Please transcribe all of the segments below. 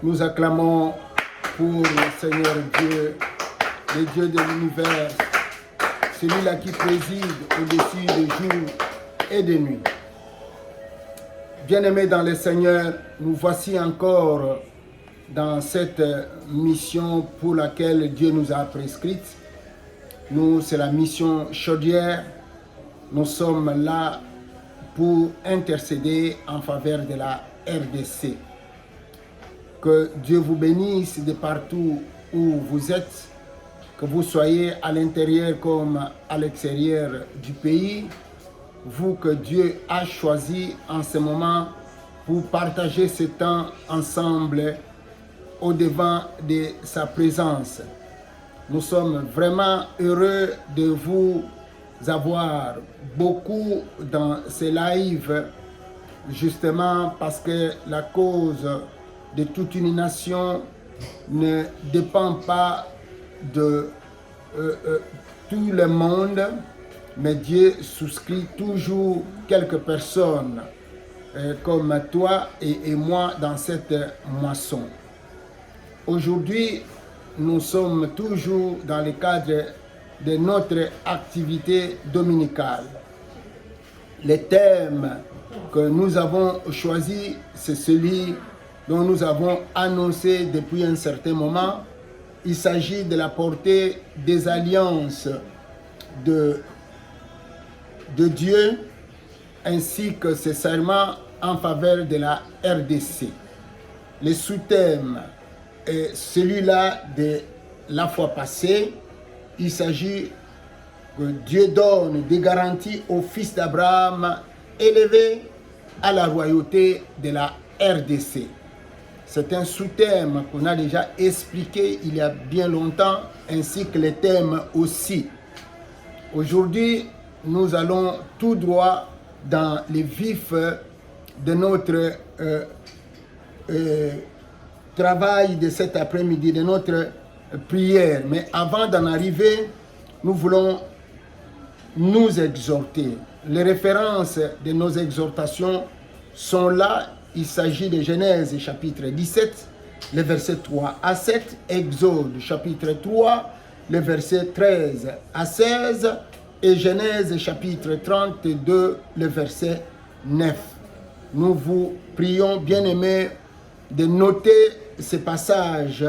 Nous acclamons pour le Seigneur Dieu, le Dieu de l'univers, celui-là qui préside au-dessus des jours et des nuits. Bien-aimés dans le Seigneur, nous voici encore dans cette mission pour laquelle Dieu nous a prescrite. Nous, c'est la mission chaudière. Nous sommes là pour intercéder en faveur de la RDC. Que Dieu vous bénisse de partout où vous êtes, que vous soyez à l'intérieur comme à l'extérieur du pays, vous que Dieu a choisi en ce moment pour partager ce temps ensemble au devant de sa présence. Nous sommes vraiment heureux de vous avoir beaucoup dans ces lives, justement parce que la cause de toute une nation ne dépend pas de tout le monde, mais Dieu souscrit toujours quelques personnes comme toi et moi dans cette moisson. Aujourd'hui, nous sommes toujours dans le cadre de notre activité dominicale. Le thème que nous avons choisi, c'est celui dont nous avons annoncé depuis un certain moment. Il s'agit de la portée des alliances de Dieu ainsi que ses serments en faveur de la RDC. Le sous-thème est celui-là de la fois passée. Il s'agit que Dieu donne des garanties au fils d'Abraham élevé à la royauté de la RDC. C'est un sous-thème qu'on a déjà expliqué il y a bien longtemps, ainsi que les thèmes aussi. Aujourd'hui, nous allons tout droit dans les vifs de notre travail de cet après-midi, de notre prière. Mais avant d'en arriver, nous voulons nous exhorter. Les références de nos exhortations sont là. Il s'agit de Genèse chapitre 17, les versets 3 à 7, Exode chapitre 3, les versets 13 à 16, et Genèse chapitre 32, le verset 9. Nous vous prions, bien-aimés, de noter ces passages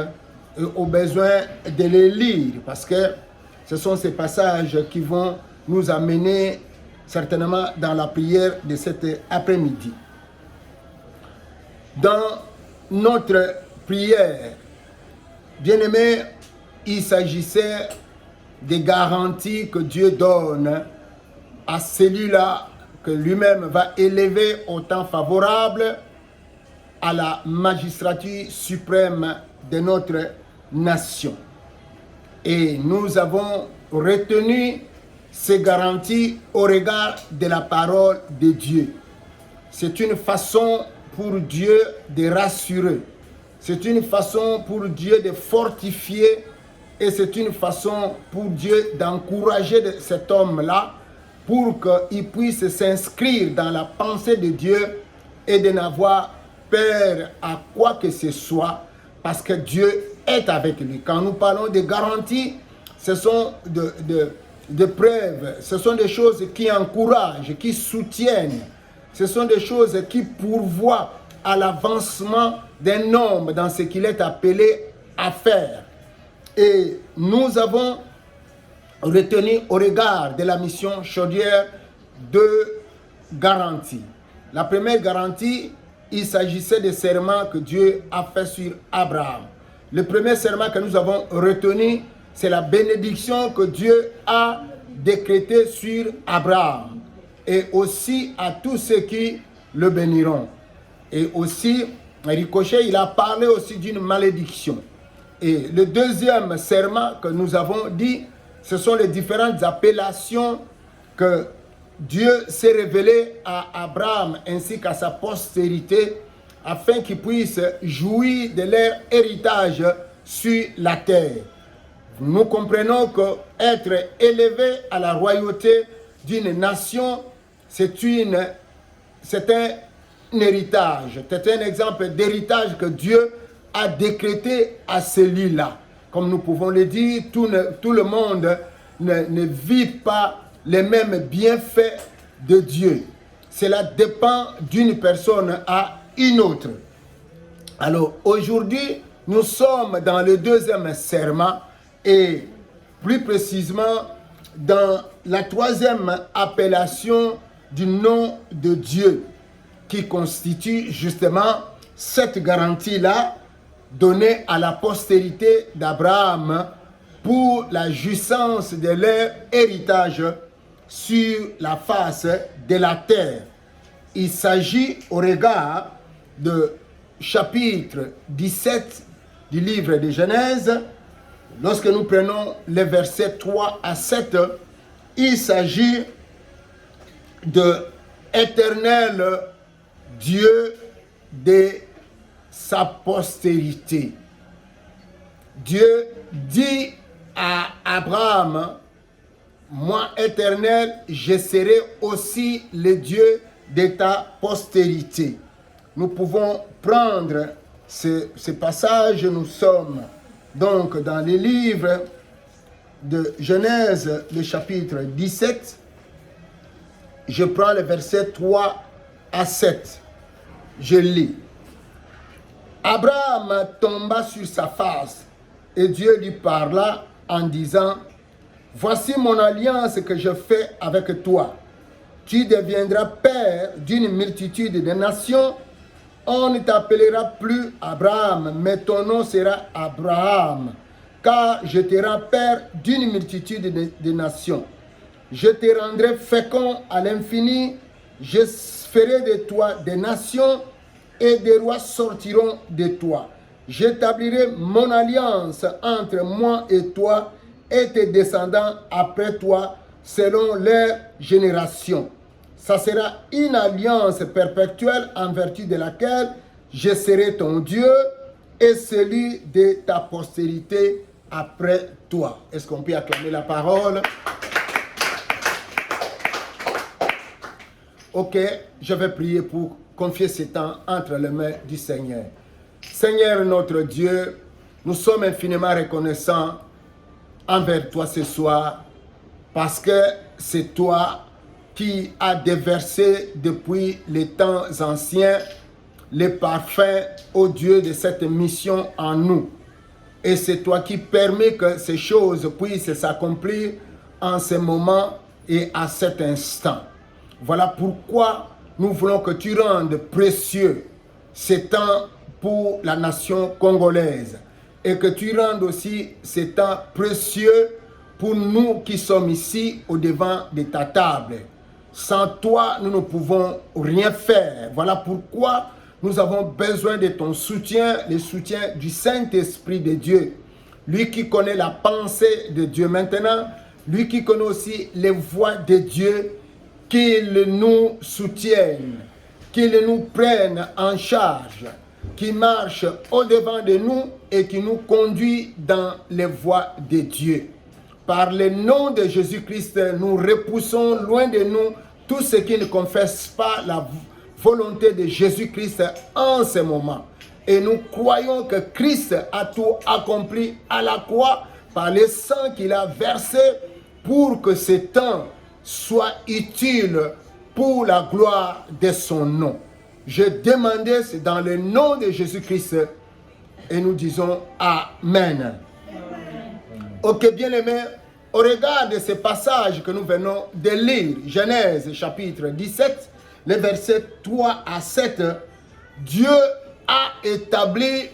au besoin de les lire, parce que ce sont ces passages qui vont nous amener certainement dans la prière de cet après-midi. Dans notre prière, bien-aimés, il s'agissait des garanties que Dieu donne à celui-là que lui-même va élever au temps favorable à la magistrature suprême de notre nation. Et nous avons retenu ces garanties au regard de la parole de Dieu. C'est une façon pour Dieu de rassurer. C'est une façon pour Dieu de fortifier et c'est une façon pour Dieu d'encourager cet homme-là pour qu'il puisse s'inscrire dans la pensée de Dieu et de n'avoir peur à quoi que ce soit parce que Dieu est avec lui. Quand nous parlons de garanties, ce sont de preuves, ce sont des choses qui encouragent, qui soutiennent. Ce sont des choses qui pourvoient à l'avancement d'un homme dans ce qu'il est appelé à faire. Et nous avons retenu au regard de la mission chaudière deux garanties. La première garantie, il s'agissait des serments que Dieu a fait sur Abraham. Le premier serment que nous avons retenu, c'est la bénédiction que Dieu a décrétée sur Abraham. Et aussi à tous ceux qui le béniront. Et aussi, Ricochet, il a parlé aussi d'une malédiction. Et le deuxième serment que nous avons dit, ce sont les différentes appellations que Dieu s'est révélé à Abraham ainsi qu'à sa postérité afin qu'ils puissent jouir de leur héritage sur la terre. Nous comprenons qu'être élevé à la royauté d'une nation, c'est un héritage. C'est un exemple d'héritage que Dieu a décrété à celui-là. Comme nous pouvons le dire, tout le monde ne vit pas les mêmes bienfaits de Dieu. Cela dépend d'une personne à une autre. Alors aujourd'hui, nous sommes dans le deuxième serment et plus précisément dans la troisième appellation du nom de Dieu qui constitue justement cette garantie-là donnée à la postérité d'Abraham pour la jouissance de leur héritage sur la face de la terre. Il s'agit au regard de chapitre 17 du livre de Genèse. Lorsque nous prenons les versets 3 à 7, il s'agit de éternel Dieu de sa postérité. Dieu dit à Abraham, moi éternel, je serai aussi le Dieu de ta postérité. Nous pouvons prendre ce passage, nous sommes donc dans les livres de Genèse, le chapitre 17, je prends les versets 3 à 7. Je lis. Abraham tomba sur sa face et Dieu lui parla en disant, voici mon alliance que je fais avec toi. Tu deviendras père d'une multitude de nations. On ne t'appellera plus Abraham, mais ton nom sera Abraham, car je te rends père d'une multitude de nations. Je te rendrai fécond à l'infini, je ferai de toi des nations, et des rois sortiront de toi. J'établirai mon alliance entre moi et toi, et tes descendants après toi, selon leur génération. Ça sera une alliance perpétuelle en vertu de laquelle je serai ton Dieu et celui de ta postérité après toi. Est-ce qu'on peut acclamer la parole? Ok, je vais prier pour confier ce temps entre les mains du Seigneur. Seigneur notre Dieu, nous sommes infiniment reconnaissants envers toi ce soir parce que c'est toi qui a déversé depuis les temps anciens les parfums au Dieu de cette mission en nous. Et c'est toi qui permets que ces choses puissent s'accomplir en ce moment et à cet instant. Voilà pourquoi nous voulons que tu rendes précieux ces temps pour la nation congolaise et que tu rendes aussi ces temps précieux pour nous qui sommes ici au devant de ta table. Sans toi, nous ne pouvons rien faire. Voilà pourquoi nous avons besoin de ton soutien, le soutien du Saint-Esprit de Dieu. Lui qui connaît la pensée de Dieu maintenant, lui qui connaît aussi les voies de Dieu, qu'il nous soutienne, qu'il nous prenne en charge, qui marche au-devant de nous et qui nous conduit dans les voies de Dieu. Par le nom de Jésus-Christ, nous repoussons loin de nous tout ce qui ne confesse pas la volonté de Jésus-Christ en ce moment. Et nous croyons que Christ a tout accompli à la croix par le sang qu'il a versé pour que ce temps soit utile pour la gloire de son nom. Je demandais c'est dans le nom de Jésus-Christ et nous disons Amen. Ok, bien-aimés, au regard de ce passage que nous venons de lire, Genèse chapitre 17, les versets 3 à 7, Dieu a établi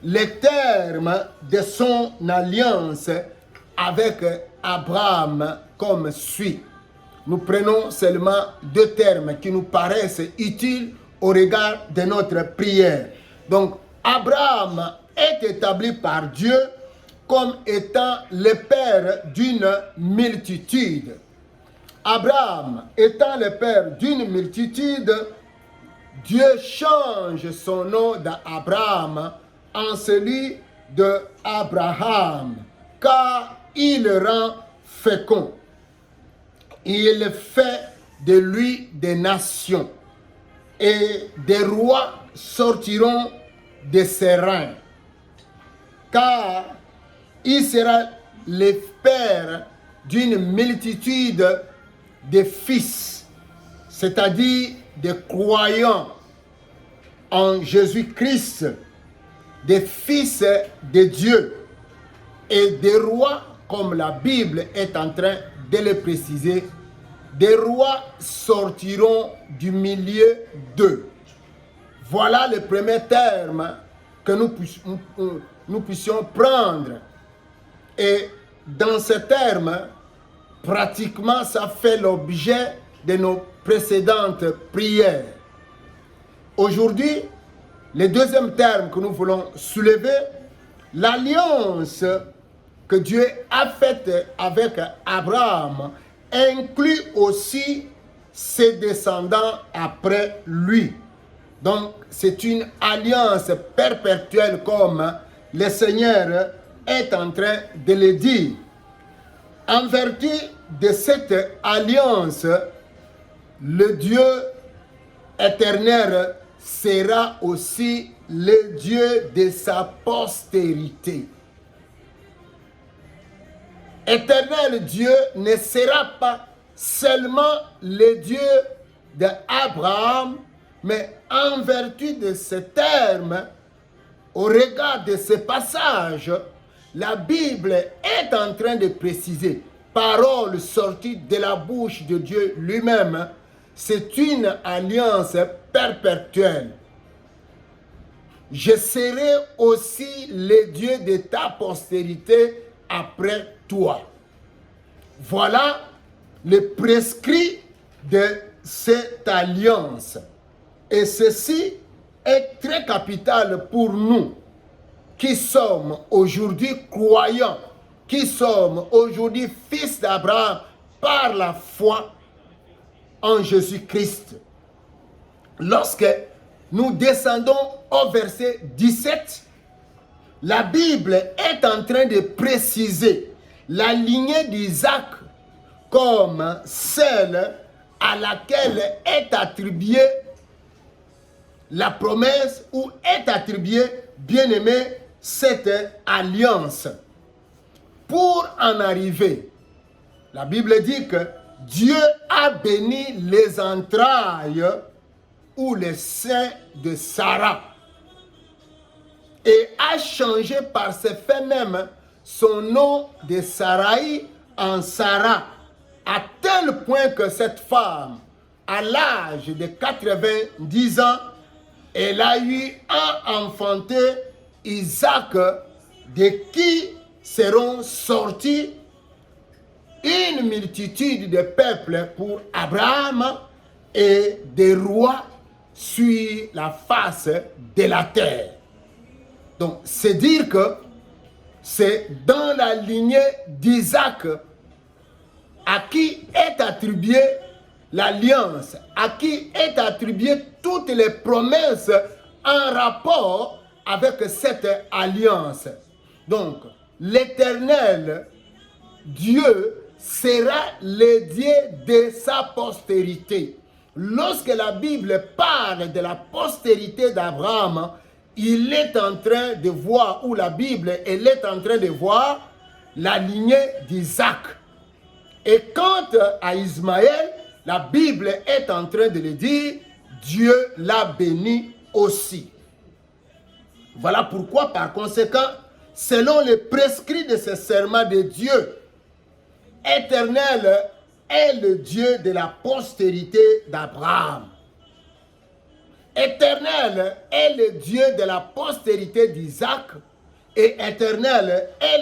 les termes de son alliance avec Abraham comme suit. Nous prenons seulement deux termes qui nous paraissent utiles au regard de notre prière. Donc, Abraham est établi par Dieu comme étant le père d'une multitude. Abraham étant le père d'une multitude, Dieu change son nom d'Abraham en celui de Abraham, car il le rend fécond. Il fait de lui des nations, et des rois sortiront de ses reins. car il sera le père d'une multitude de fils, c'est-à-dire des croyants en Jésus-Christ, des fils de Dieu et des rois, comme la Bible est en train de le préciser. Des rois sortiront du milieu d'eux. Voilà le premier terme que nous puissions prendre. Et dans ce terme, pratiquement, ça fait l'objet de nos précédentes prières. Aujourd'hui, le deuxième terme que nous voulons soulever, l'alliance que Dieu a faite avec Abraham inclut aussi ses descendants après lui. Donc, c'est une alliance perpétuelle comme le Seigneur est en train de le dire. En vertu de cette alliance, le Dieu éternel sera aussi le Dieu de sa postérité. Éternel Dieu ne sera pas seulement le Dieu d'Abraham, mais en vertu de ce terme, au regard de ce passage, la Bible est en train de préciser, parole sortie de la bouche de Dieu lui-même, c'est une alliance perpétuelle. Je serai aussi le Dieu de ta postérité après toi. Voilà le prescrit de cette alliance. Et ceci est très capital pour nous qui sommes aujourd'hui croyants, qui sommes aujourd'hui fils d'Abraham par la foi en Jésus-Christ. Lorsque nous descendons au verset 17, la Bible est en train de préciser la lignée d'Isaac comme celle à laquelle est attribuée la promesse ou est attribuée, bien aimé, cette alliance. Pour en arriver, la Bible dit que Dieu a béni les entrailles ou les seins de Sarah et a changé par ce fait même son nom de Sarai en Sarah, à tel point que cette femme, à l'âge de 90 ans, elle a eu un enfanté, Isaac, de qui seront sortis une multitude de peuples pour Abraham et des rois sur la face de la terre. Donc, c'est dire que c'est dans la lignée d'Isaac à qui est attribuée l'alliance, à qui est attribuée toutes les promesses en rapport avec cette alliance. Donc, l'Éternel, Dieu, sera le Dieu de sa postérité. Lorsque la Bible parle de la postérité d'Abraham, il est en train de voir, ou la Bible, elle est en train de voir la lignée d'Isaac. Et quant à Ismaël, la Bible est en train de le dire, Dieu l'a béni aussi. Voilà pourquoi, par conséquent, selon les prescrits de ce serment de Dieu, Éternel est le Dieu de la postérité d'Abraham. Éternel est le Dieu de la postérité d'Isaac et Éternel est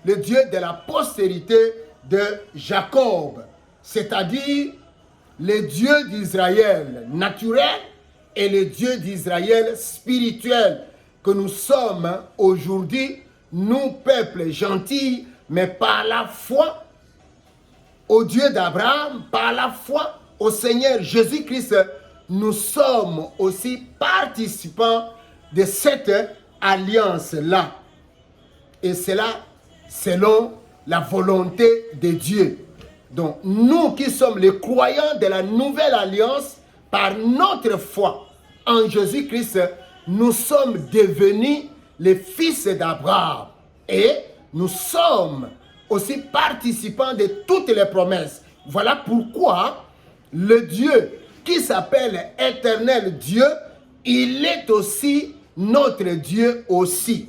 le Dieu de la postérité de Jacob, c'est-à-dire le Dieu d'Israël naturel et le Dieu d'Israël spirituel que nous sommes aujourd'hui, nous, peuple gentil, mais par la foi au Dieu d'Abraham, par la foi au Seigneur Jésus-Christ, nous sommes aussi participants de cette alliance-là. Et cela selon la volonté de Dieu. Donc, nous qui sommes les croyants de la nouvelle alliance, par notre foi en Jésus-Christ, nous sommes devenus les fils d'Abraham. Et nous sommes aussi participants de toutes les promesses. Voilà pourquoi le Dieu qui s'appelle Éternel Dieu, il est aussi notre Dieu aussi.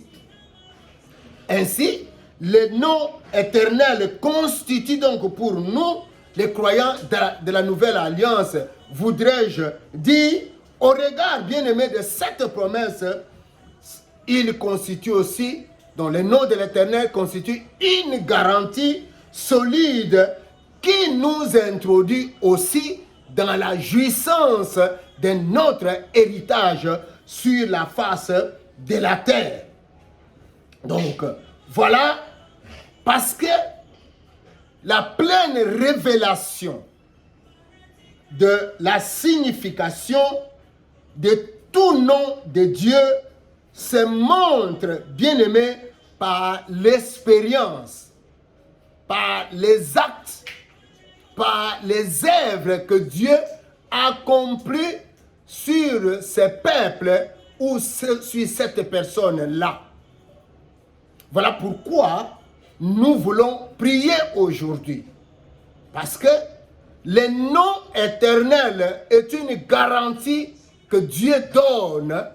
Ainsi, le nom éternel constitue donc pour nous, les croyants de la nouvelle alliance, voudrais-je dire, au regard bien aimé de cette promesse, il constitue aussi, donc le nom de l'éternel constitue une garantie solide qui nous introduit aussi dans la jouissance de notre héritage sur la face de la terre. Donc, voilà, parce que la pleine révélation de la signification de tout nom de Dieu se montre, bien aimé, par l'expérience, par les actes, par les œuvres que Dieu accomplit sur ce peuple ou sur cette personne-là. Voilà pourquoi nous voulons prier aujourd'hui. Parce que le nom éternel est une garantie que Dieu donne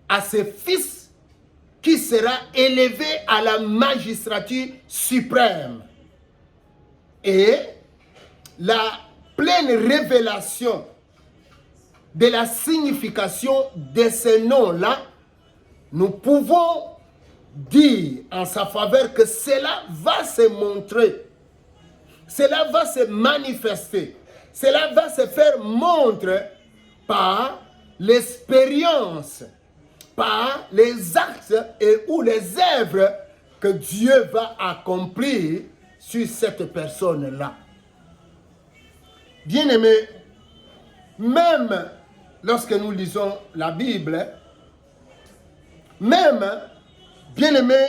à ses fils qui sera élevé à la magistrature suprême. Et la pleine révélation de la signification de ce nom-là, nous pouvons dire en sa faveur que cela va se montrer, cela va se manifester, cela va se faire montre par l'expérience, par les actes et ou les œuvres que Dieu va accomplir sur cette personne-là. Bien-aimés, même lorsque nous lisons la Bible, même, bien-aimés,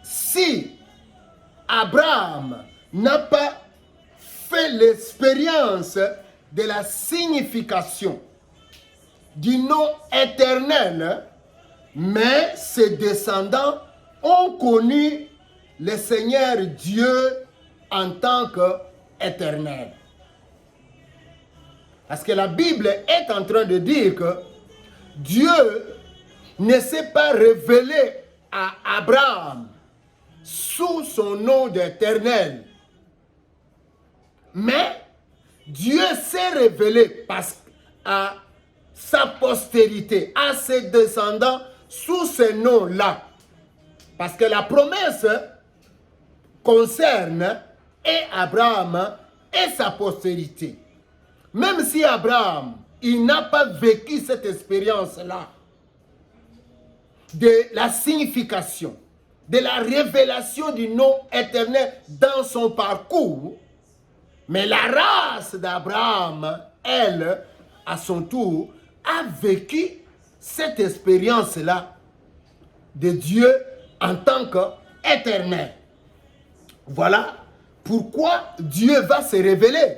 si Abraham n'a pas fait l'expérience de la signification du nom éternel, mais ses descendants ont connu le Seigneur Dieu en tant qu'éternel. Parce que la Bible est en train de dire que Dieu ne s'est pas révélé à Abraham sous son nom d'éternel. Mais Dieu s'est révélé à sa postérité, à ses descendants sous ce nom-là. Parce que la promesse concerne et Abraham et sa postérité. Même si Abraham, il n'a pas vécu cette expérience-là de la signification, de la révélation du nom éternel dans son parcours, mais la race d'Abraham, elle, à son tour, a vécu cette expérience-là de Dieu en tant qu'éternel. Voilà pourquoi Dieu va se révéler.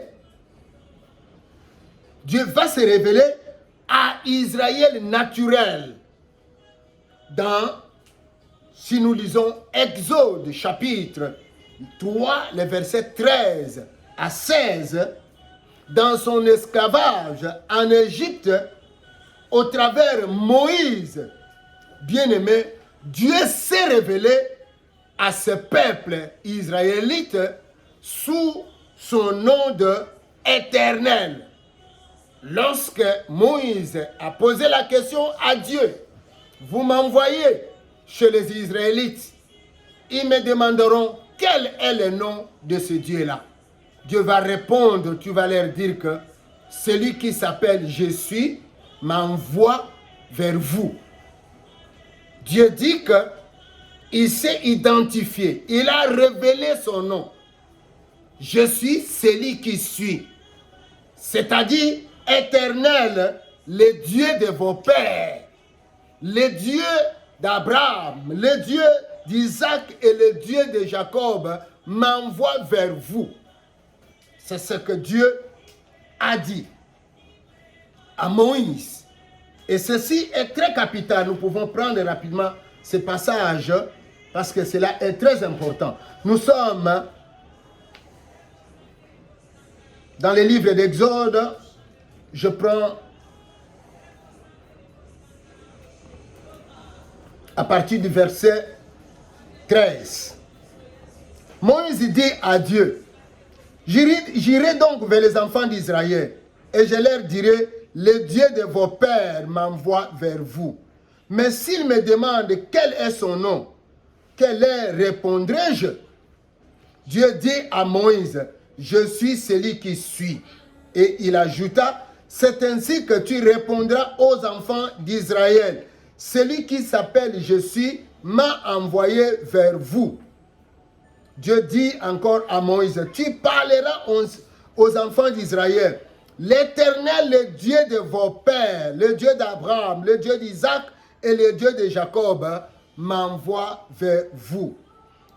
Dieu va se révéler à Israël naturel. Si nous lisons Exode chapitre 3, les versets 13 à 16, dans son esclavage en Égypte, au travers Moïse, bien-aimé, Dieu s'est révélé à ce peuple israélite sous son nom de éternel. Lorsque Moïse a posé la question à Dieu, vous m'envoyez chez les Israélites, ils me demanderont quel est le nom de ce Dieu-là. Dieu va répondre, tu vas leur dire que celui qui s'appelle Je suis m'envoie vers vous. Dieu dit qu'il s'est identifié, il a révélé son nom. Je suis celui qui suis, c'est-à-dire éternel, le Dieu de vos pères, le Dieu d'Abraham, le Dieu d'Isaac et le Dieu de Jacob m'envoie vers vous. C'est ce que Dieu a dit à Moïse. Et ceci est très capital. Nous pouvons prendre rapidement ce passage parce que cela est très important. Nous sommes dans les livres d'Exode. Je prends à partir du verset 13. Moïse dit à Dieu, j'irai donc vers les enfants d'Israël et je leur dirai, le Dieu de vos pères m'envoie vers vous. Mais s'ils me demandent quel est son nom, quel est répondrai-je? Dieu dit à Moïse, je suis celui qui suis. Et il ajouta, c'est ainsi que tu répondras aux enfants d'Israël. Celui qui s'appelle je suis m'a envoyé vers vous. Dieu dit encore à Moïse, tu parleras aux enfants d'Israël. L'Éternel, le Dieu de vos pères, le Dieu d'Abraham, le Dieu d'Isaac et le Dieu de Jacob, m'envoie vers vous.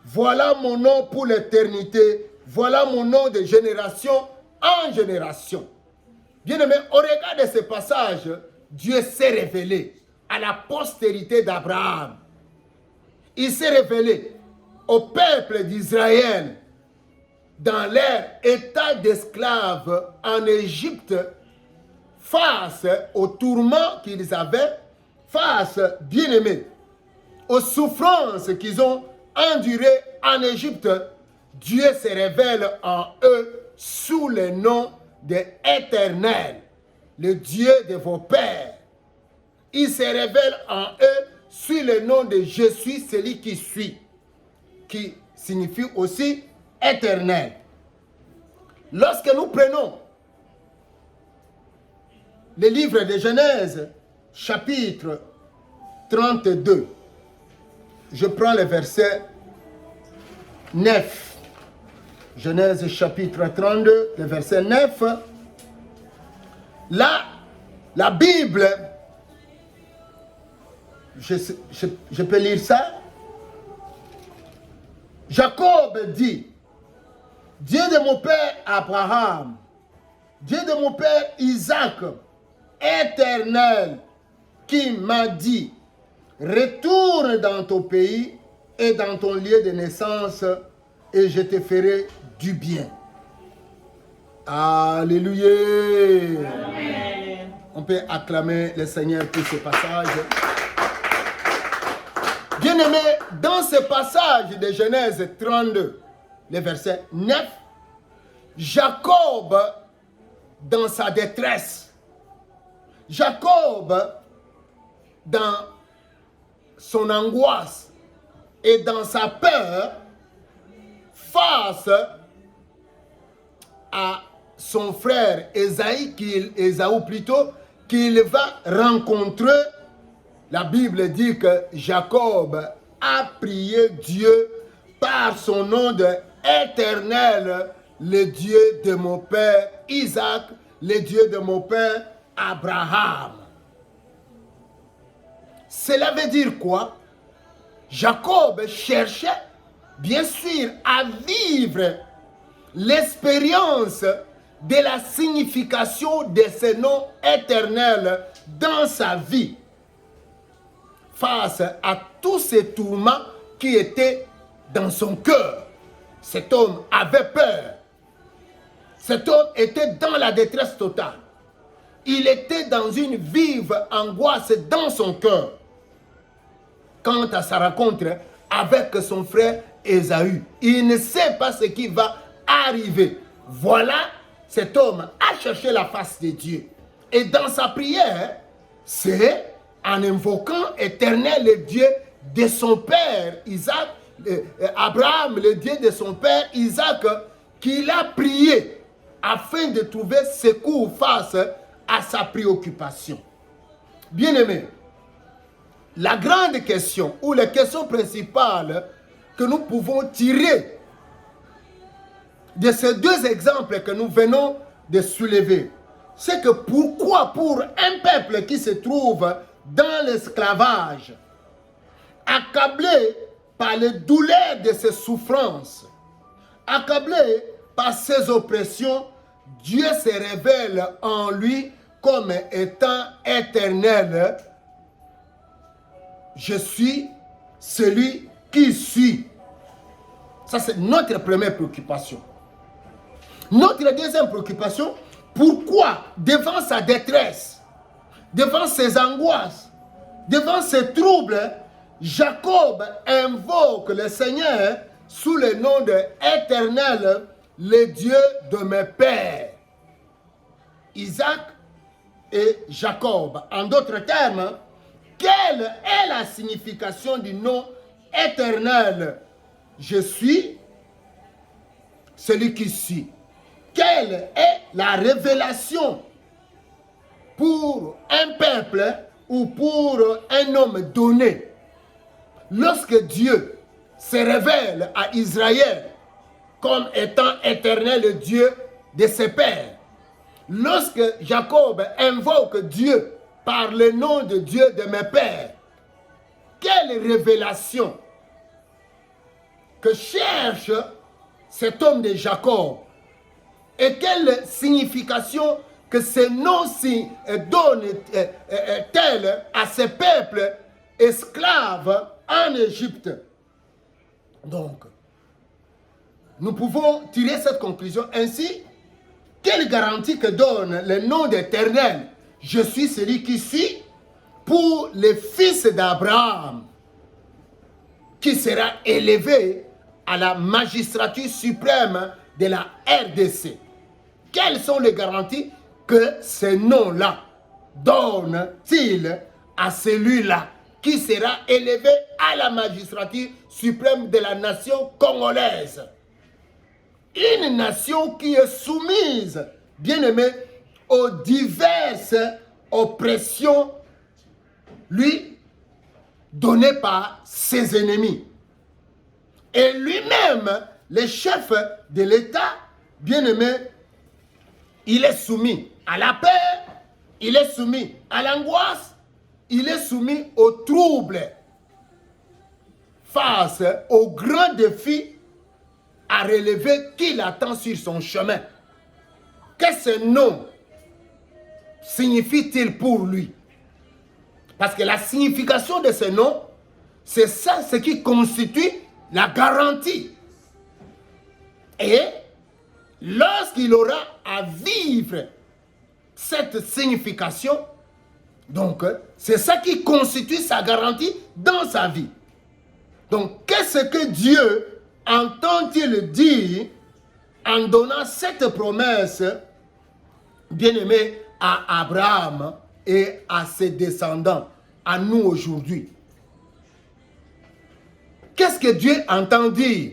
Voilà mon nom pour l'éternité. Voilà mon nom de génération en génération. Bien-aimé, au regard de ce passage, Dieu s'est révélé à la postérité d'Abraham. Il s'est révélé au peuple d'Israël dans leur état d'esclaves en Égypte, face aux tourments qu'ils avaient, face, bien-aimés, aux souffrances qu'ils ont endurées en Égypte. Dieu se révèle en eux sous le nom d'Éternel, le Dieu de vos pères. Il se révèle en eux sous le nom de je suis celui qui suis, qui signifie aussi éternel. Lorsque nous prenons le livre de Genèse, chapitre 32, je prends le verset 9. Genèse chapitre 32, le verset 9. Là, la Bible, je peux lire ça. Jacob dit, Dieu de mon père Abraham, Dieu de mon père Isaac, éternel, qui m'a dit, retourne dans ton pays et dans ton lieu de naissance et je te ferai du bien. Alléluia. Amen. On peut acclamer le Seigneur pour ce passage. Bien-aimé, dans ce passage de Genèse 32, le verset 9, Jacob, dans sa détresse, Jacob, dans son angoisse et dans sa peur, face à son frère Ésaü plutôt, qu'il va rencontrer, la Bible dit que Jacob a prié Dieu par son nom de Éternel, le Dieu de mon père Isaac, le Dieu de mon père Abraham. Cela veut dire quoi? Jacob cherchait, bien sûr, à vivre l'expérience de la signification de ce nom éternel dans sa vie, face à tous ces tourments qui étaient dans son cœur. Cet homme avait peur. Cet homme était dans la détresse totale. Il était dans une vive angoisse dans son cœur quant à sa rencontre avec son frère Ésaü. Il ne sait pas ce qui va arriver. Voilà, cet homme a cherché la face de Dieu. Et dans sa prière, c'est en invoquant éternel le Dieu de son père Isaac, Abraham, le Dieu de son père Isaac, qu'il a prié afin de trouver secours face à sa préoccupation. Bien-aimés, la grande question ou la question principale que nous pouvons tirer de ces deux exemples que nous venons de soulever, c'est que pourquoi pour un peuple qui se trouve dans l'esclavage, accablé par les douleurs de ses souffrances, accablé par ses oppressions, Dieu se révèle en lui comme étant éternel, je suis celui qui suis. Ça, c'est notre première préoccupation. Notre deuxième préoccupation, pourquoi, devant sa détresse, devant ses angoisses, devant ses troubles, Jacob invoque le Seigneur sous le nom de Éternel, le Dieu de mes pères. Isaac et Jacob. En d'autres termes, quelle est la signification du nom Éternel? Je suis celui qui suis. Quelle est la révélation pour un peuple ou pour un homme donné? Lorsque Dieu se révèle à Israël comme étant éternel le Dieu de ses pères, lorsque Jacob invoque Dieu par le nom de Dieu de mes pères, quelle révélation que cherche cet homme de Jacob et quelle signification que ce nom-ci donne-t-elle à ces peuples esclaves en Égypte. Donc, nous pouvons tirer cette conclusion ainsi. Quelle garantie que donne le nom d'Éternel? Je suis celui qui suis pour les fils d'Abraham, qui sera élevé à la magistrature suprême de la RDC. Quelles sont les garanties que ce nom-là donne-t-il à celui-là qui sera élevé à la magistrature suprême de la nation congolaise? Une nation qui est soumise, bien aimé, aux diverses oppressions lui données par ses ennemis. Et lui-même, le chef de l'État, bien aimé, il est soumis à la peur, il est soumis à l'angoisse, il est soumis aux troubles face aux grands défis à relever qu'il attend sur son chemin. Qu'est-ce que ce nom signifie-t-il pour lui? Parce que la signification de ce nom, c'est ça ce qui constitue la garantie. Et lorsqu'il aura à vivre cette signification, donc c'est ça qui constitue sa garantie dans sa vie. Donc qu'est-ce que Dieu entend-il dire en donnant cette promesse, bien-aimé, à Abraham et à ses descendants, à nous aujourd'hui? Qu'est-ce que Dieu entend dire?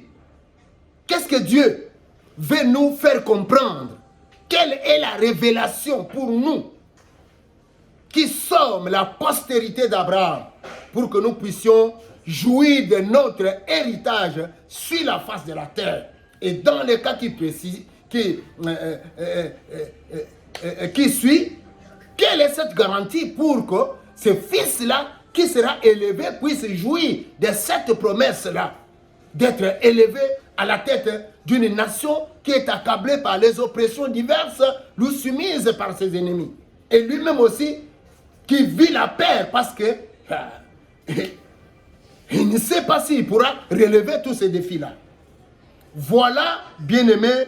Qu'est-ce que Dieu veut nous faire comprendre? Quelle est la révélation pour nous qui sommes la postérité d'Abraham, pour que nous puissions jouir de notre héritage sur la face de la terre? Et dans le cas qui suit, quelle est cette garantie pour que ce fils-là qui sera élevé puisse jouir de cette promesse-là, d'être élevé à la tête d'une nation qui est accablée par les oppressions diverses, lui soumise par ses ennemis. Et lui-même aussi, qui vit la peur parce que il ne sait pas s'il pourra relever tous ces défis-là. Voilà, bien-aimés,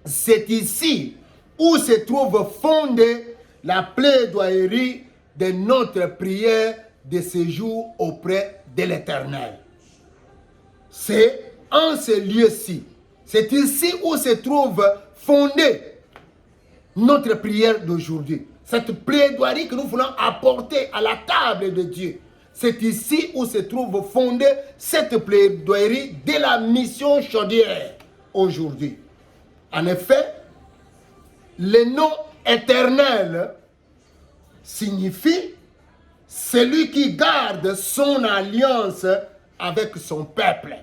c'est ici où se trouve fondée la plaidoyerie de notre prière de séjour auprès de l'Éternel. C'est en ce lieu-ci, c'est ici où se trouve fondée notre prière d'aujourd'hui. Cette plaidoirie que nous voulons apporter à la table de Dieu. C'est ici où se trouve fondée cette plaidoirie de la mission chaudière aujourd'hui. En effet, le nom éternel signifie celui qui garde son alliance avec son peuple.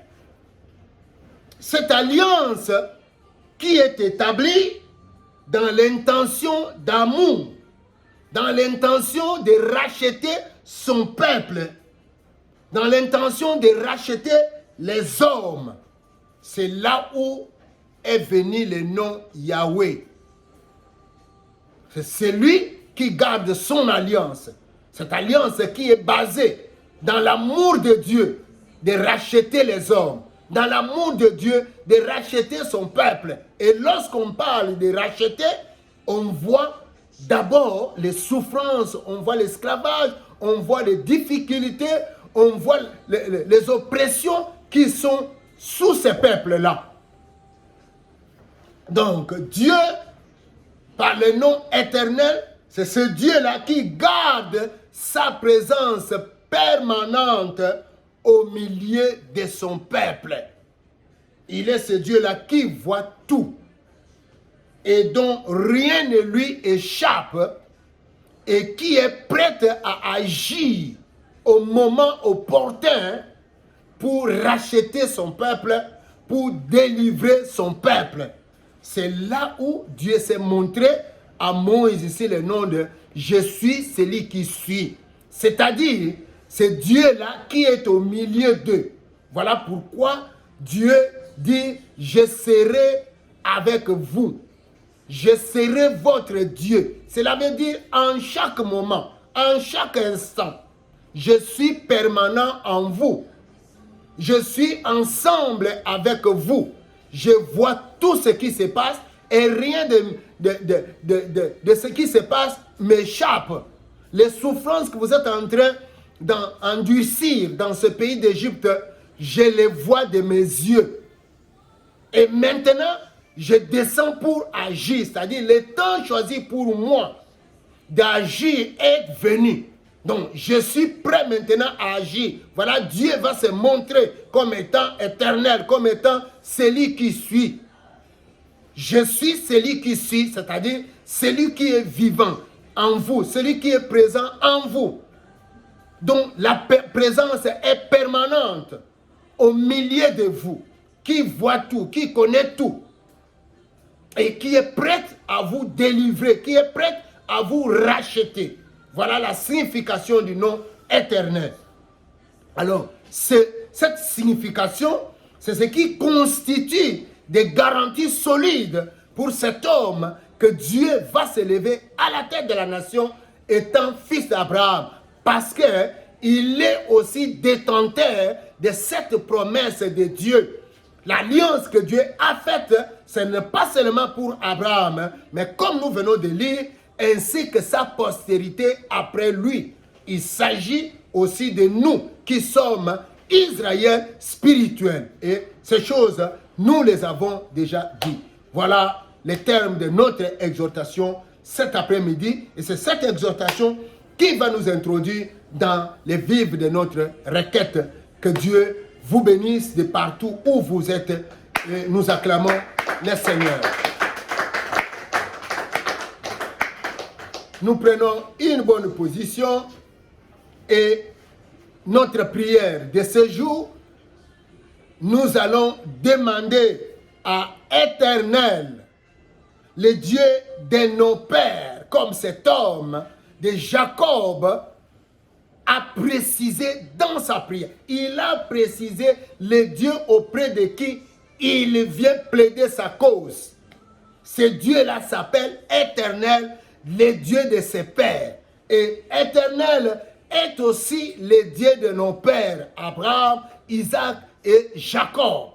Cette alliance qui est établie dans l'intention d'amour, dans l'intention de racheter son peuple, dans l'intention de racheter les hommes. C'est là où est venu le nom Yahweh. C'est celui qui garde son alliance. Cette alliance qui est basée dans l'amour de Dieu de racheter les hommes, dans l'amour de Dieu de racheter son peuple. Et lorsqu'on parle de racheter, on voit d'abord les souffrances, on voit l'esclavage, on voit les difficultés, on voit les oppressions qui sont sous ces peuples-là. Donc Dieu, par le nom éternel, c'est ce Dieu-là qui garde sa présence permanente au milieu de son peuple. Il est ce Dieu-là qui voit tout et dont rien ne lui échappe et qui est prêt à agir au moment opportun pour racheter son peuple, pour délivrer son peuple. C'est là où Dieu s'est montré à Moïse ici le nom de « Je suis celui qui suis ». C'est-à-dire, c'est Dieu-là qui est au milieu d'eux. Voilà pourquoi Dieu dit « Je serai avec vous ». Je serai votre Dieu. Cela veut dire en chaque moment, en chaque instant. Je suis permanent en vous. Je suis ensemble avec vous. Je vois tout ce qui se passe et rien de ce qui se passe m'échappe. Les souffrances que vous êtes en train d'endurcir dans ce pays d'Égypte, je les vois de mes yeux. Et maintenant, je descends pour agir. C'est-à-dire, le temps choisi pour moi d'agir est venu. Donc, je suis prêt maintenant à agir. Voilà, Dieu va se montrer comme étant éternel, comme étant celui qui suit. Je suis celui qui suit, c'est-à-dire celui qui est vivant en vous, celui qui est présent en vous. Donc, la présence est permanente au milieu de vous, qui voit tout, qui connaît tout, et qui est prête à vous délivrer, qui est prête à vous racheter. Voilà la signification du nom éternel. Alors, cette signification, c'est ce qui constitue des garanties solides pour cet homme que Dieu va se lever à la tête de la nation étant fils d'Abraham. Parce qu'il est aussi détenteur de cette promesse de Dieu. L'alliance que Dieu a faite, ce n'est pas seulement pour Abraham, mais comme nous venons de lire, ainsi que sa postérité après lui. Il s'agit aussi de nous qui sommes Israël spirituel. Et ces choses, nous les avons déjà dit. Voilà les termes de notre exhortation cet après-midi. Et c'est cette exhortation qui va nous introduire dans les vivres de notre requête. Que Dieu vous bénisse de partout où vous êtes. Et nous acclamons le Seigneur. Nous prenons une bonne position et notre prière de ce jour, nous allons demander à Éternel, le Dieu de nos pères, comme cet homme de Jacob a précisé dans sa prière. Il a précisé le Dieu auprès de qui il vient plaider sa cause. Ce Dieu-là s'appelle Éternel, le Dieu de ses pères. Et Éternel est aussi le Dieu de nos pères, Abraham, Isaac et Jacob.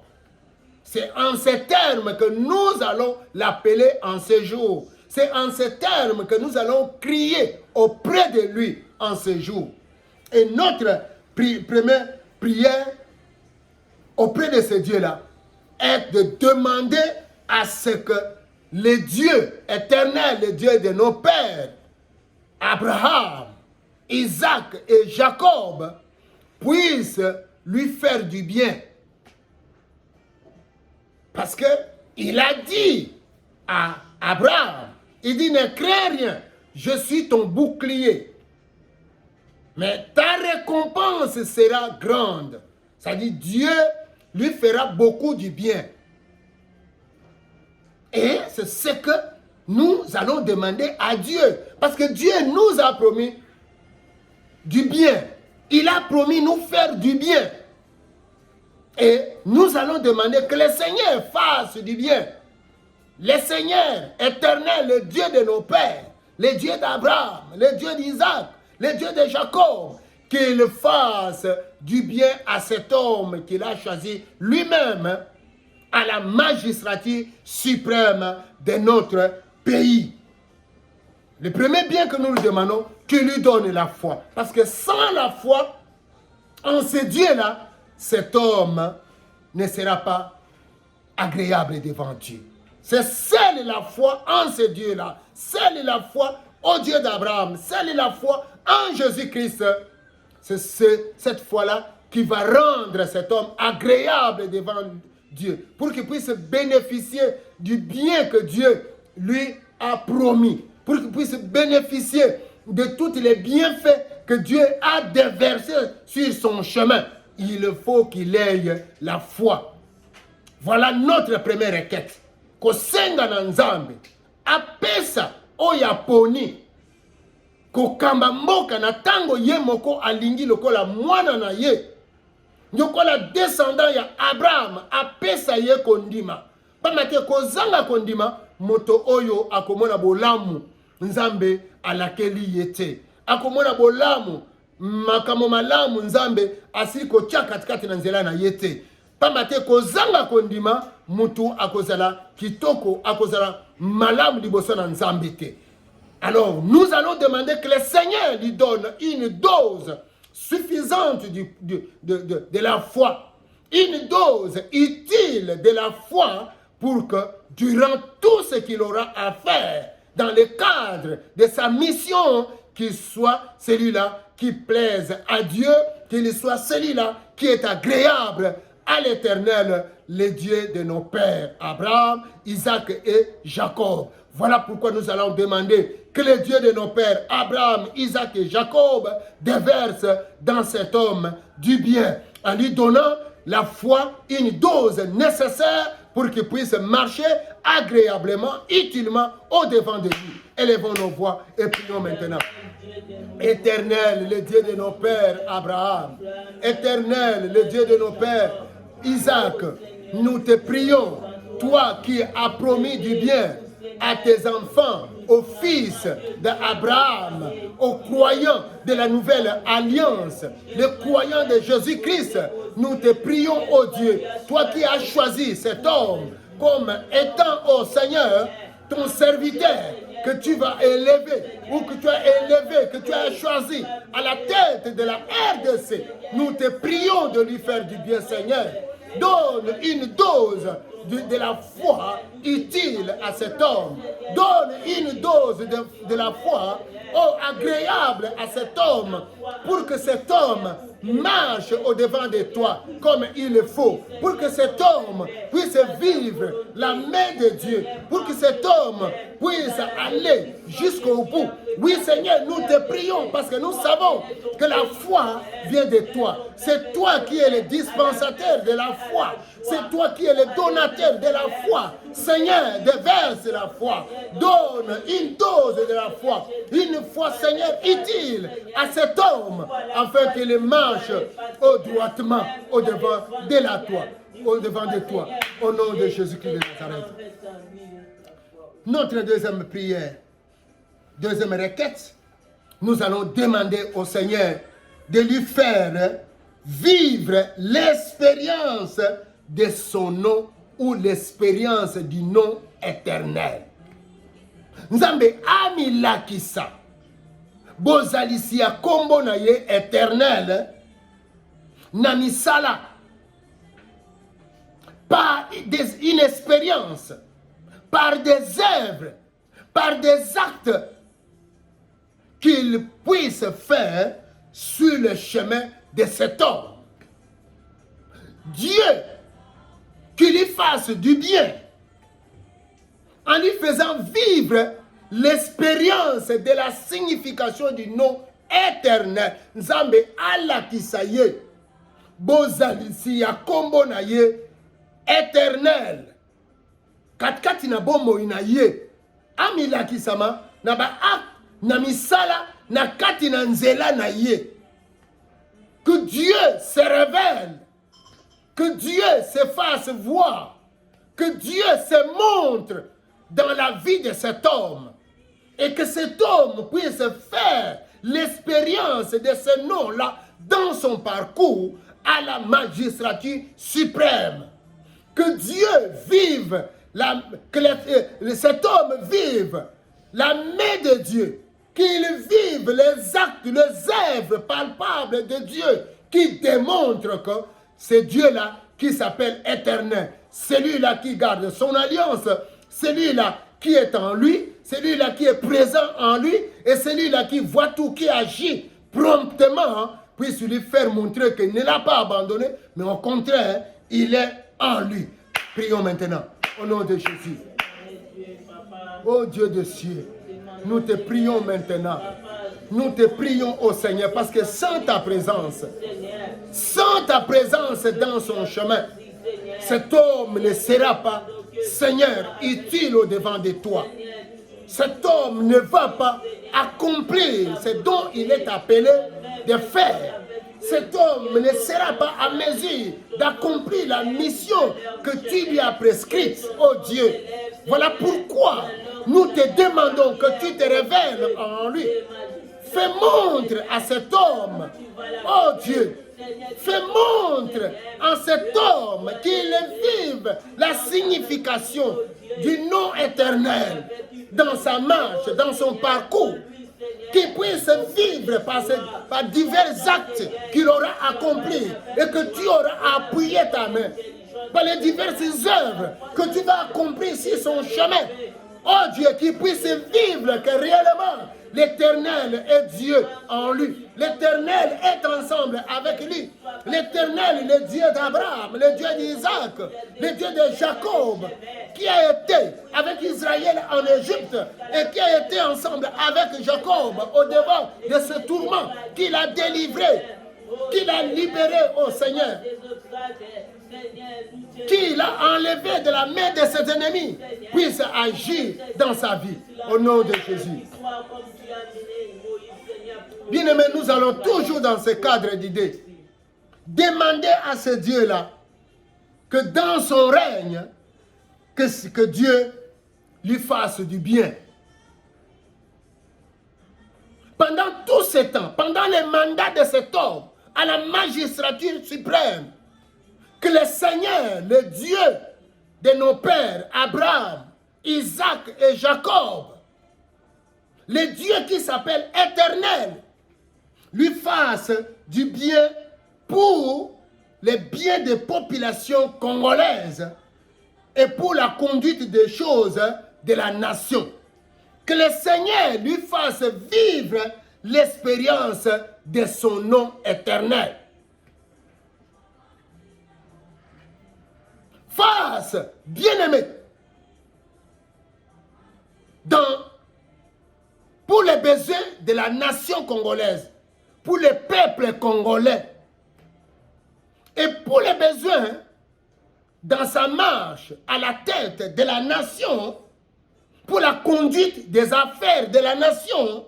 C'est en ces termes que nous allons l'appeler en ce jour. C'est en ces termes que nous allons crier auprès de lui en ce jour. Et notre première prière auprès de ce Dieu-là est de demander à ce que le Dieu éternel, le Dieu de nos pères, Abraham, Isaac et Jacob, puisse lui faire du bien. Parce qu'il a dit à Abraham, il dit, ne crains rien, je suis ton bouclier. Mais ta récompense sera grande. C'est-à-dire, Dieu lui fera beaucoup du bien. Et c'est ce que nous allons demander à Dieu. Parce que Dieu nous a promis du bien. Il a promis nous faire du bien. Et nous allons demander que le Seigneur fasse du bien. Le Seigneur éternel, le Dieu de nos pères, le Dieu d'Abraham, le Dieu d'Isaac, le Dieu de Jacob, qu'il fasse du bien à cet homme qu'il a choisi lui-même à la magistrature suprême de notre pays. Le premier bien que nous lui demandons, qu'il lui donne la foi. Parce que sans la foi en ce Dieu-là, cet homme ne sera pas agréable devant Dieu. C'est seule la foi en ce Dieu-là, seule la foi au Dieu d'Abraham, seule la foi en Jésus-Christ. C'est cette foi-là qui va rendre cet homme agréable devant Dieu, pour qu'il puisse bénéficier du bien que Dieu lui a promis, pour qu'il puisse bénéficier de tous les bienfaits que Dieu a déversés sur son chemin. Il faut qu'il ait la foi. Voilà notre première requête. Kosenga na nzambe apesa oyo aponi kokamba mboka na tango ye moko alingi lokola mwana na ye nyokola descendant ya Abraham apesa ye kondima pamate kozanga kondima moto oyo akomona bolamu nzambe alakeli yete akomona bolamu makamo malamu nzambe asili kotia katikati na nzela na yete pamate kozanga kondima mutu akozala kitoko akozala malamu liboso na nzambe te. Alors nous allons demander que le Seigneur lui donne une dose suffisante de la foi, une dose utile de la foi pour que durant tout ce qu'il aura à faire dans le cadre de sa mission, qu'il soit celui-là qui plaise à Dieu, qu'il soit celui-là qui est agréable à l'Éternel, le Dieu de nos pères, Abraham, Isaac et Jacob. Voilà pourquoi nous allons demander que le Dieu de nos pères, Abraham, Isaac et Jacob, déverse dans cet homme du bien, en lui donnant la foi, une dose nécessaire pour qu'il puisse marcher agréablement, utilement au-devant de lui. Élevons nos voix et prions maintenant. Éternel, le Dieu de nos pères, Abraham, Éternel, le Dieu de nos pères, Isaac, nous te prions, toi qui as promis du bien à tes enfants, aux fils d'Abraham, aux croyants de la nouvelle alliance, les croyants de Jésus-Christ, nous te prions, ô Dieu, toi qui as choisi cet homme comme étant, ô Seigneur, ton serviteur, que tu vas élever, ou que tu as élevé, que tu as choisi à la tête de la RDC. Nous te prions de lui faire du bien, Seigneur. Donne une dose de la foi utile à cet homme. Donne une dose de la foi agréable à cet homme, pour que cet homme marche au-devant de toi comme il le faut, pour que cet homme puisse vivre la main de Dieu, pour que cet homme puisse aller jusqu'au bout. Oui, Seigneur, nous te prions parce que nous savons que la foi vient de toi. C'est toi qui es le dispensateur de la foi. C'est toi qui es le donateur de la foi. Seigneur, déverse la foi. Donne une dose de la foi. Une foi, Seigneur, utile à cet homme, afin qu'il marche droitement au-devant de toi, au nom de Jésus-Christ de Nazareth. Notre deuxième prière, deuxième requête, nous allons demander au Seigneur de lui faire vivre l'expérience de son nom ou l'expérience du nom éternel. Nzambe amilakisa bozalisi ya kombo na ye éternel na misala par une expérience, par des œuvres, par des actes qu'il puisse faire sur le chemin de cet homme. Dieu, qu'il lui fasse du bien en lui faisant vivre l'expérience de la signification du nom éternel. Nzambe alakisa ye bozalisi ya kombo na ye éternel katikati na bomoi na ye amilakisama na ba na misala na kati na nzela na ye. Que Dieu se révèle, que Dieu se fasse voir, que Dieu se montre dans la vie de cet homme, Et que cet homme puisse faire l'expérience de ce nom-là dans son parcours à la magistrature suprême. Que Dieu vive, cet homme vive la main de Dieu, qu'il vive les actes, les œuvres palpables de Dieu qui démontrent que c'est Dieu-là qui s'appelle éternel. Celui-là qui garde son alliance, celui-là qui est en lui, celui-là qui est présent en lui et celui-là qui voit tout, qui agit promptement, puisse lui faire montrer qu'il ne l'a pas abandonné, mais au contraire, il est en lui. Prions maintenant, au nom de Jésus. Oh Dieu de cieux, nous te prions maintenant. Nous te prions, ô Seigneur, parce que sans ta présence dans son chemin, cet homme ne sera pas, Seigneur, utile au devant de toi. Cet homme ne va pas accomplir ce dont il est appelé de faire. Cet homme ne sera pas à mesure d'accomplir la mission que tu lui as prescrite, oh Dieu. Voilà pourquoi nous te demandons que tu te révèles en lui. Fais montre à cet homme, oh Dieu, fais montre à cet homme qu'il vive la signification du nom éternel dans sa marche, dans son parcours, qu'il puisse vivre par divers actes qu'il aura accomplis et que tu auras appuyé ta main, par les diverses œuvres que tu vas accomplir sur son chemin. Oh Dieu, qu'il puisse vivre que réellement l'Éternel est Dieu en lui. L'Éternel est ensemble avec lui. L'Éternel, le Dieu d'Abraham, le Dieu d'Isaac, le Dieu de Jacob, qui a été avec Israël en Égypte et qui a été ensemble avec Jacob au-devant de ce tourment, qu'il a délivré, qu'il a libéré au Seigneur, qu'il a enlevé de la main de ses ennemis, puisse agir dans sa vie. Au nom de Jésus. Bien-aimés, nous allons toujours dans ce cadre d'idées demander à ce Dieu-là que dans son règne, que Dieu lui fasse du bien. Pendant tout ce temps, pendant les mandats de cet homme à la magistrature suprême, que le Seigneur, le Dieu de nos pères, Abraham, Isaac et Jacob, le Dieu qui s'appelle éternel, lui fasse du bien pour le bien des populations congolaises et pour la conduite des choses de la nation. Que le Seigneur lui fasse vivre l'expérience de son nom éternel. Fasse, bien-aimé, pour les besoins de la nation congolaise, pour le peuple congolais, et pour les besoins dans sa marche à la tête de la nation, pour la conduite des affaires de la nation,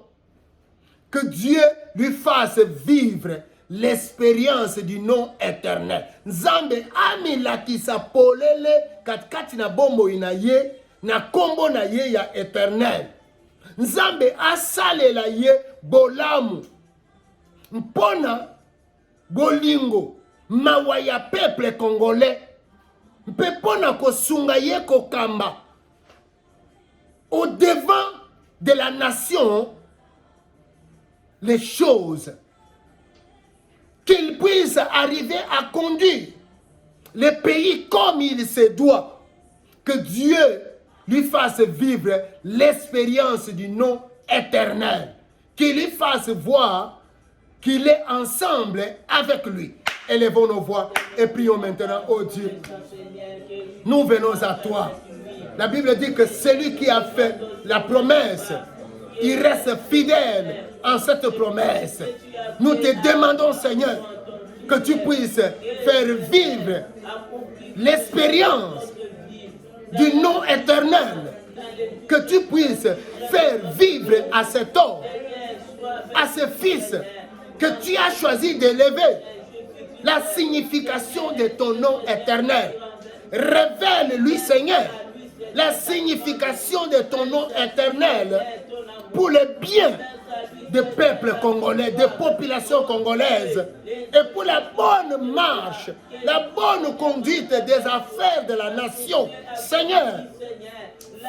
que Dieu lui fasse vivre l'expérience du nom éternel. Nzambe amilakisa polele katikati na bombo inaye na kombo na ye ya éternel. Nzambe asalela ye bolamu mpona bolingo mawa ya peuple congolais mpe mpona kosunga ye kokamba au devant de la nation les choses, qu'il puisse arriver à conduire le pays comme il se doit, que Dieu lui fasse vivre l'expérience du nom éternel, qu'il lui fasse voir qu'il est ensemble avec lui. Élevons nos voix et prions maintenant, oh Dieu, nous venons à toi. La Bible dit que celui qui a fait la promesse, il reste fidèle en cette promesse. Nous te demandons, Seigneur, que tu puisses faire vivre l'expérience du nom éternel, que tu puisses faire vivre à cet homme, à ce fils que tu as choisi d'élever, la signification de ton nom éternel. Révèle-lui, Seigneur, la signification de ton nom éternel pour le bien des peuples congolais, des populations congolaises, et pour la bonne marche, la bonne conduite des affaires de la nation. Seigneur,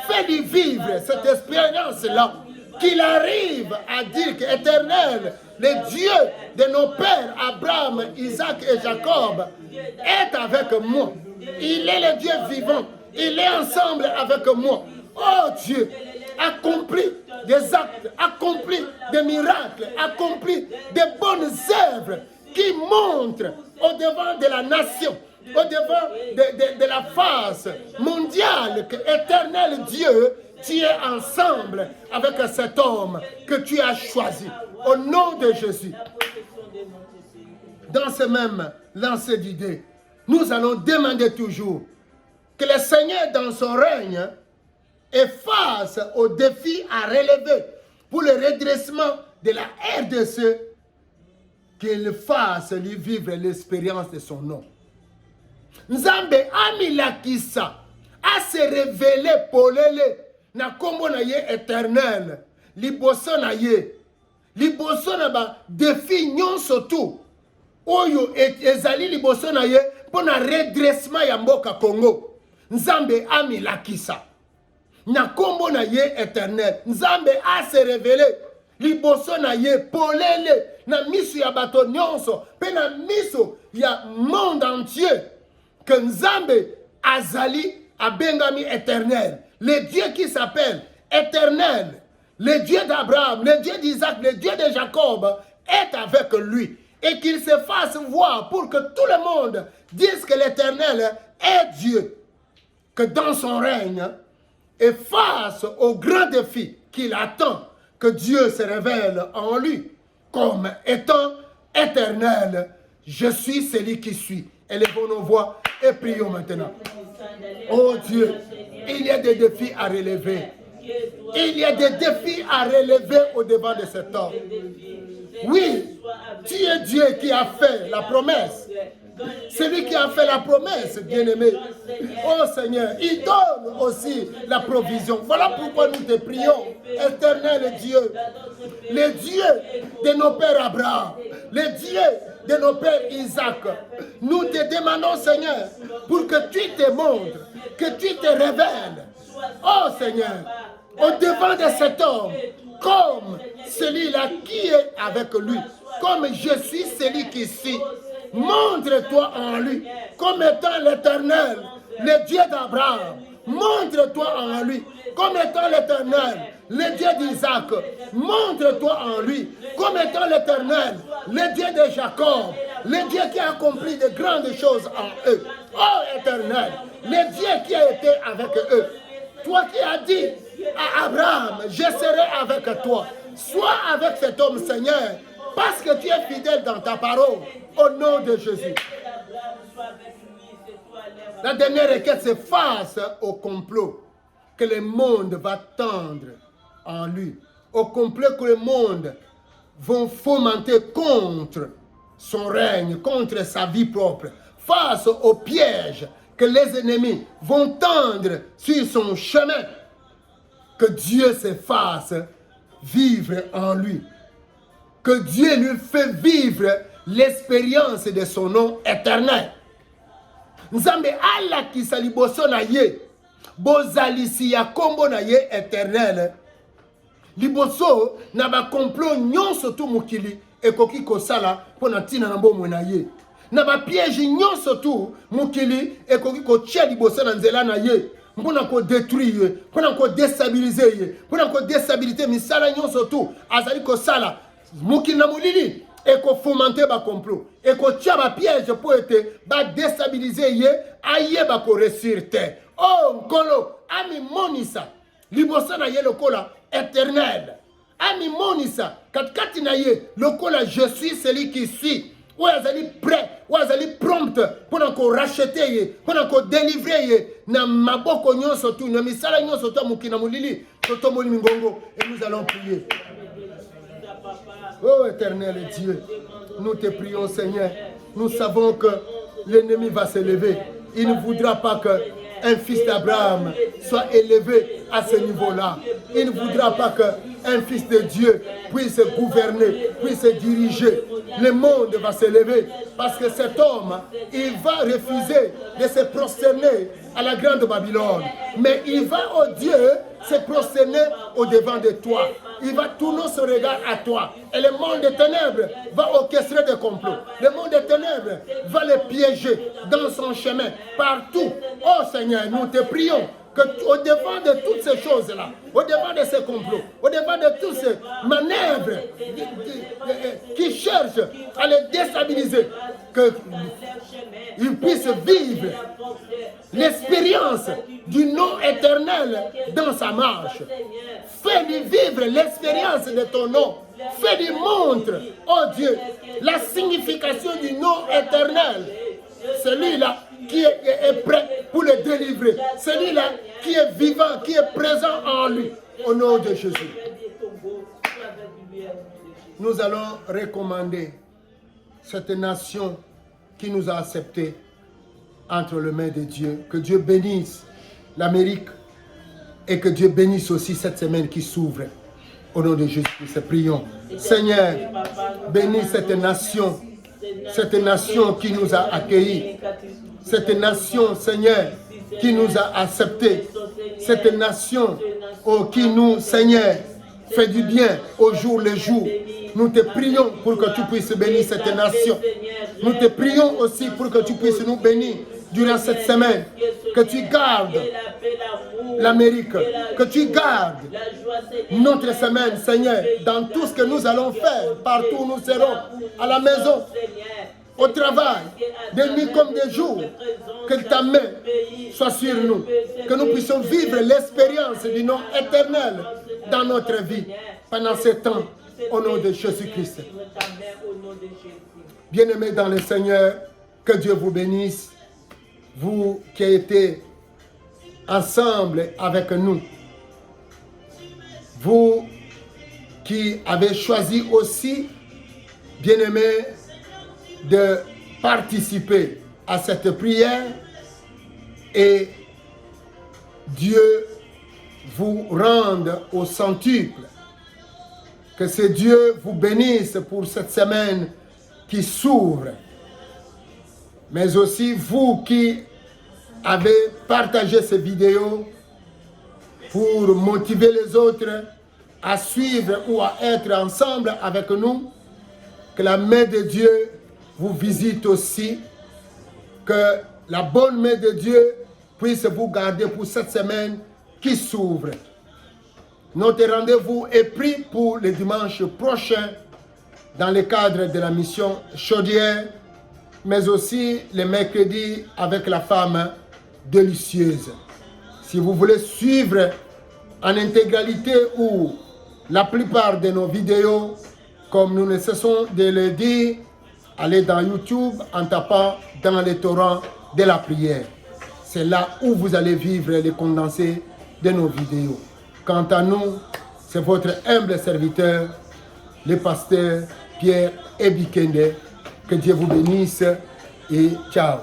fais-lui vivre cette expérience-là, qu'il arrive à dire qu'Éternel, le Dieu de nos pères, Abraham, Isaac et Jacob, est avec moi. Il est le Dieu vivant. Il est ensemble avec moi. Oh Dieu, accomplis des actes, accomplis des miracles, accomplis des bonnes œuvres qui montrent au devant de la nation, au devant de la face mondiale que éternel Dieu, tu es ensemble avec cet homme que tu as choisi. Au nom de Jésus. Dans ce même lancer d'idées, nous allons demander toujours que le Seigneur dans son règne est face aux défis à relever pour le redressement de la RDC, qu'il fasse lui vivre l'expérience de son nom. Nzambe amilakisa a se révélé polele na kombo na ye éternel liboso na ye liboso na ba défi nyonso tu oyo ezali liboso na ye pona redressement ya mboka Congo. Nzambe amilakisa na kombo na ye éternel. Nzambe a se révélé liboso na ye polele na miso ya bato nyonso pe na miso ya monde entier que Nzambe azali abengami éternel, le Dieu qui s'appelle éternel, le Dieu d'Abraham, le Dieu d'Isaac, le Dieu de Jacob est avec lui et qu'il se fasse voir pour que tout le monde dise que l'éternel est Dieu, que dans son règne et face aux grands défis qu'il attend, que Dieu se révèle en lui comme étant éternel. Je suis celui qui suis. Élevons nos voix et prions maintenant. Oh Dieu, il y a des défis à relever. Il y a des défis à relever au devant de cet homme. Oui, tu es Dieu qui a fait la promesse. Celui qui a fait la promesse, bien-aimé. Oh Seigneur, il donne aussi la provision. Voilà pourquoi nous te prions, éternel Dieu, le Dieu de nos pères Abraham, le Dieu de nos pères Isaac. Nous te demandons, Seigneur, pour que tu te montres, que tu te révèles. Oh Seigneur, au devant de cet homme, comme celui-là qui est avec lui, comme je suis celui qui suis. Montre-toi en lui comme étant l'éternel, le Dieu d'Abraham. Montre-toi en lui comme étant l'éternel, le Dieu d'Isaac. Montre-toi en lui comme étant l'éternel, le Dieu de Jacob, le Dieu qui a accompli de grandes choses en eux. Oh éternel, le Dieu qui a été avec eux. Toi qui as dit à Abraham, je serai avec toi. Sois avec cet homme, Seigneur, parce que tu es fidèle dans ta parole. Au nom de Jésus. La dernière requête, c'est face au complot que le monde va tendre en lui. Au complot que le monde va fomenter contre son règne, contre sa vie propre. Face au piège que les ennemis vont tendre sur son chemin. Que Dieu se fasse vivre en lui. Que Dieu lui fait vivre l'expérience de son nom éternel. Nzambe ala kisa liboso na ye bozalisi ya kombo na ye éternel liboso na ba complot nyonso tu mukili ekoki kosala pona ntina na bomwe na ye na ba piège nyonso tu mukili ekoki kotia liboso na nzela na ye mpona ko détruire mpona ko déstabiliser ye mpona ko déstabiliser misala nyonso tu azali kosala mukili na mulili et qu'on fomente ba complot et qu'on tient ba piège pour être ba déstabiliser ye aye ba ko réussir terre. Oh nkolo ami monisa libosa na ye lokola éternel ami monisa katikati na ye lokola je suis celui qui suis ou azali prêt ou azali prompt pour qu'on racheter ye pour qu'on délivrer ye na maboko nyonso tu na misala nyonso tu mukina mulili toto moli mingongo et nous allons prier. Oh éternel Dieu, nous te prions Seigneur. Nous savons que l'ennemi va se lever. Il ne voudra pas qu'un fils d'Abraham soit élevé à ce niveau-là. Il ne voudra pas qu'un fils de Dieu puisse gouverner, puisse diriger. Le monde va se lever parce que cet homme, il va refuser de se prosterner à la grande Babylone. Mais il va, oh Dieu, se prosterner au devant de toi. Il va tourner son regard à toi. Et le monde des ténèbres va orchestrer des complots. Le monde des ténèbres va les piéger dans son chemin, partout. Oh Seigneur, nous te prions qu'au devant de toutes ces choses-là, au devant de ces complots, au devant de toutes ces manœuvres qui cherchent à les déstabiliser, qu'ils puissent vivre l'expérience du nom éternel dans sa marche. Fais-lui vivre l'expérience de ton nom. Fais-lui montre, oh Dieu, la signification du nom éternel. Celui-là qui est prêt pour le délivrer. Celui-là qui est vivant, qui est présent en lui. Au nom de Jésus. Nous allons recommander cette nation qui nous a acceptés entre les mains de Dieu. Que Dieu bénisse l'Amérique et que Dieu bénisse aussi cette semaine qui s'ouvre. Au nom de Jésus, prions. Seigneur, bénis cette nation qui nous a accueillis. Cette nation, Seigneur, qui nous a acceptés. Cette nation, oh, qui nous, Seigneur, fait du bien au jour le jour. Nous te prions pour que tu puisses bénir cette nation. Nous te prions aussi pour que tu puisses nous bénir durant cette semaine. Que tu gardes l'Amérique, que tu gardes notre semaine, Seigneur, dans tout ce que nous allons faire, partout où nous serons, à la maison, au travail, de nuit comme de jour, que ta main soit sur nous, que nous puissions vivre l'expérience du nom éternel dans notre vie pendant ce temps, au nom de Jésus-Christ. Bien-aimés dans le Seigneur, que Dieu vous bénisse, vous qui avez été ensemble avec nous, vous qui avez choisi aussi, bien-aimés, de participer à cette prière, et Dieu vous rende au centuple. Que ce Dieu vous bénisse pour cette semaine qui s'ouvre. Mais aussi vous qui avez partagé ces vidéos pour motiver les autres à suivre ou à être ensemble avec nous. Que la main de Dieu vous visite aussi. Que la bonne main de Dieu puisse vous garder pour cette semaine qui s'ouvre. Notre rendez-vous est pris pour le dimanche prochain dans le cadre de la mission Chaudière, mais aussi le mercredi avec la femme délicieuse. Si vous voulez suivre en intégralité ou la plupart de nos vidéos, comme nous ne cessons de le dire, allez dans YouTube en tapant dans les torrents de la prière. C'est là où vous allez vivre les condensés de nos vidéos. Quant à nous, c'est votre humble serviteur, le pasteur Pierre Ebikende. Que Dieu vous bénisse et ciao.